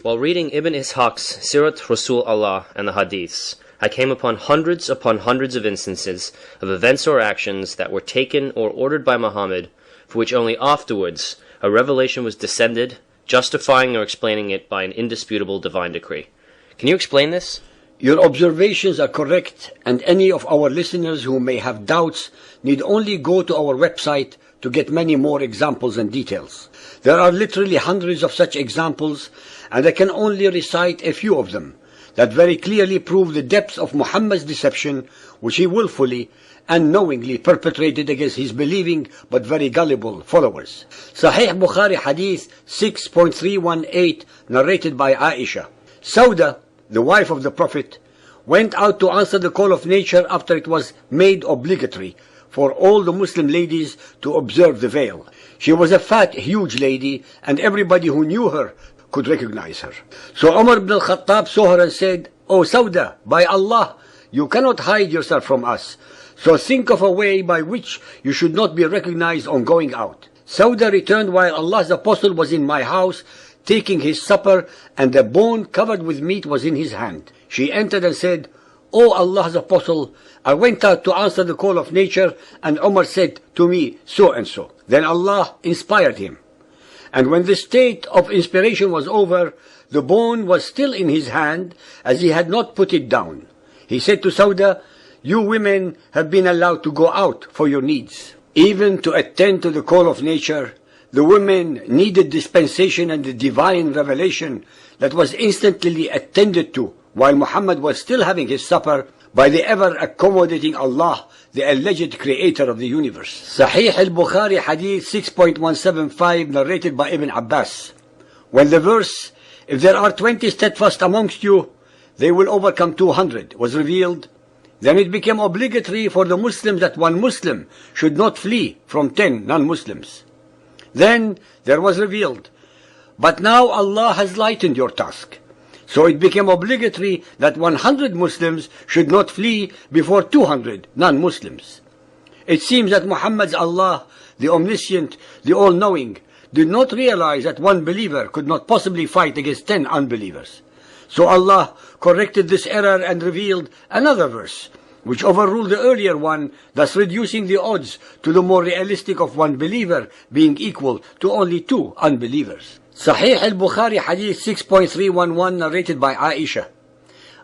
While reading Ibn Ishaq's Sirat Rasul Allah and the Hadiths, I came upon hundreds of instances of events or actions that were taken or ordered by Muhammad, for which only afterwards a revelation was descended, justifying or explaining it by an indisputable divine decree. Can you explain this? Your observations are correct, and any of our listeners who may have doubts need only go to our website to get many more examples and details. There are literally hundreds of such examples, and I can only recite a few of them that very clearly prove the depth of Muhammad's deception, which he willfully and knowingly perpetrated against his believing but very gullible followers. Sahih Bukhari Hadith 6.318, narrated by Aisha. Sauda, the wife of the Prophet, went out to answer the call of nature after it was made obligatory for all the Muslim ladies to observe the veil. She was a fat, huge lady, and everybody who knew her could recognize her. So Umar ibn al-Khattab saw her and said, "O Sauda, by Allah, you cannot hide yourself from us. So think of a way by which you should not be recognized on going out." Sauda returned while Allah's apostle was in my house, taking his supper, and a bone covered with meat was in his hand. She entered and said, "O Allah's apostle, I went out to answer the call of nature, and Umar said to me so and so." Then Allah inspired him. And when the state of inspiration was over, the bone was still in his hand, as he had not put it down. He said to Sauda, "You women have been allowed to go out for your needs." Even to attend to the call of nature, the women needed dispensation and the divine revelation that was instantly attended to while Muhammad was still having his supper by the ever-accommodating Allah, the alleged creator of the universe. Sahih al-Bukhari Hadith 6.175, narrated by Ibn Abbas. When the verse, "If there are 20 steadfast amongst you, they will overcome 200, was revealed, then it became obligatory for the Muslims that one Muslim should not flee from 10 non-Muslims. Then there was revealed, "But now Allah has lightened your task." So it became obligatory that 100 Muslims should not flee before 200 non-Muslims. It seems that Muhammad's Allah, the Omniscient, the All-Knowing, did not realize that one believer could not possibly fight against 10 unbelievers. So Allah corrected this error and revealed another verse, which overruled the earlier one, thus reducing the odds to the more realistic of one believer being equal to only 2 unbelievers. Sahih al-Bukhari Hadith 6.311, narrated by Aisha.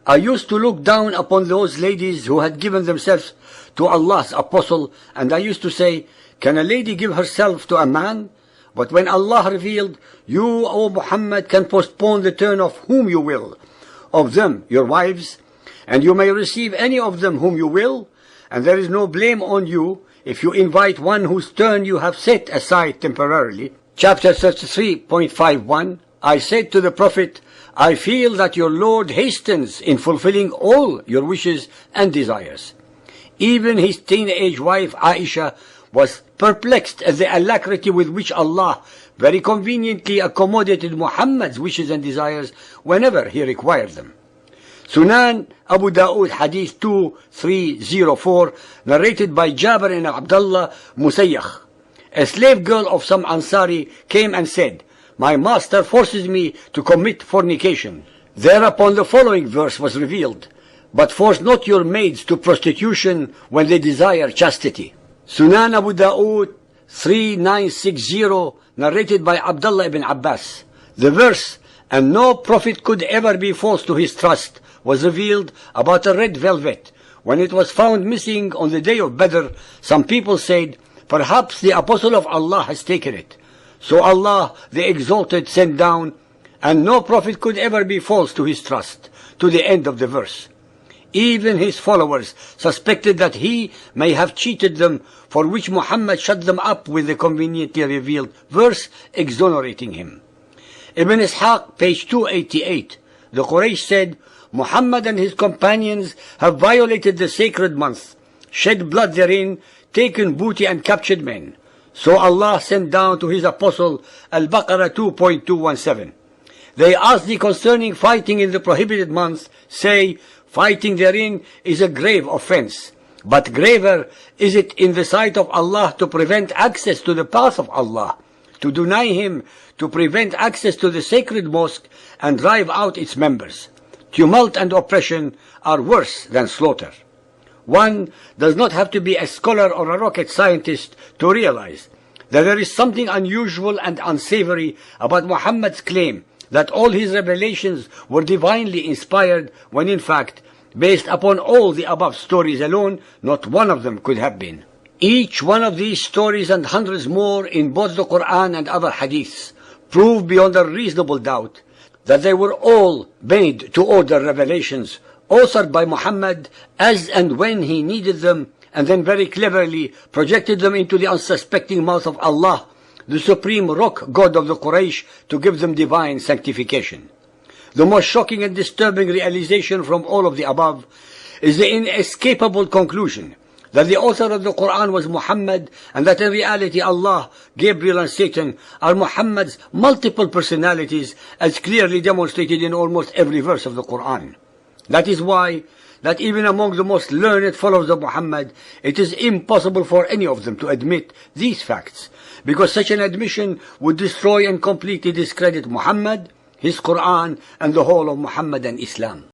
I used to look down upon those ladies who had given themselves to Allah's apostle, and I used to say, "Can a lady give herself to a man?" But when Allah revealed, "You, O Muhammad, can postpone the turn of whom you will, of them your wives, and you may receive any of them whom you will, and there is no blame on you if you invite one whose turn you have set aside temporarily." Chapter 33.51, I said to the Prophet, "I feel that your Lord hastens in fulfilling all your wishes and desires." Even his teenage wife Aisha was perplexed at the alacrity with which Allah very conveniently accommodated Muhammad's wishes and desires whenever he required them. Sunan Abu Dawood Hadith 2304, narrated by Jabir and Abdullah Musayyakh. A slave girl of some Ansari came and said, "My master forces me to commit fornication." Thereupon the following verse was revealed, "But force not your maids to prostitution when they desire chastity." Sunan Abu Dawood 3960, narrated by Abdullah ibn Abbas. The verse, "And no prophet could ever be false to his trust," was revealed about a red velvet. When it was found missing on the day of Badr, some people said, "Perhaps the apostle of Allah has taken it." So Allah, the Exalted, sent down, "And no prophet could ever be false to his trust," to the end of the verse. Even his followers suspected that he may have cheated them, for which Muhammad shut them up with the conveniently revealed verse exonerating him. Ibn Ishaq, page 288, the Quraysh said, "Muhammad and his companions have violated the sacred month, shed blood therein, taken booty and captured men." So Allah sent down to his apostle Al-Baqarah 2.217. They asked thee concerning fighting in the prohibited month, say, "Fighting therein is a grave offense, but graver is it in the sight of Allah to prevent access to the path of Allah." to deny him, to prevent access to the sacred mosque, and drive out its members. Tumult and oppression are worse than slaughter. One does not have to be a scholar or a rocket scientist to realize that there is something unusual and unsavory about Muhammad's claim that all his revelations were divinely inspired, when in fact, based upon all the above stories alone, not one of them could have been. Each one of these stories and hundreds more in both the Quran and other hadiths prove beyond a reasonable doubt that they were all made to order revelations authored by Muhammad as and when he needed them, and then very cleverly projected them into the unsuspecting mouth of Allah, the supreme rock god of the Quraysh, to give them divine sanctification. The most shocking and disturbing realization from all of the above is the inescapable conclusion that the author of the Quran was Muhammad, and that in reality Allah, Gabriel and Satan are Muhammad's multiple personalities, as clearly demonstrated in almost every verse of the Quran. That is why that even among the most learned followers of Muhammad, it is impossible for any of them to admit these facts, because such an admission would destroy and completely discredit Muhammad, his Quran, and the whole of Muhammadan Islam.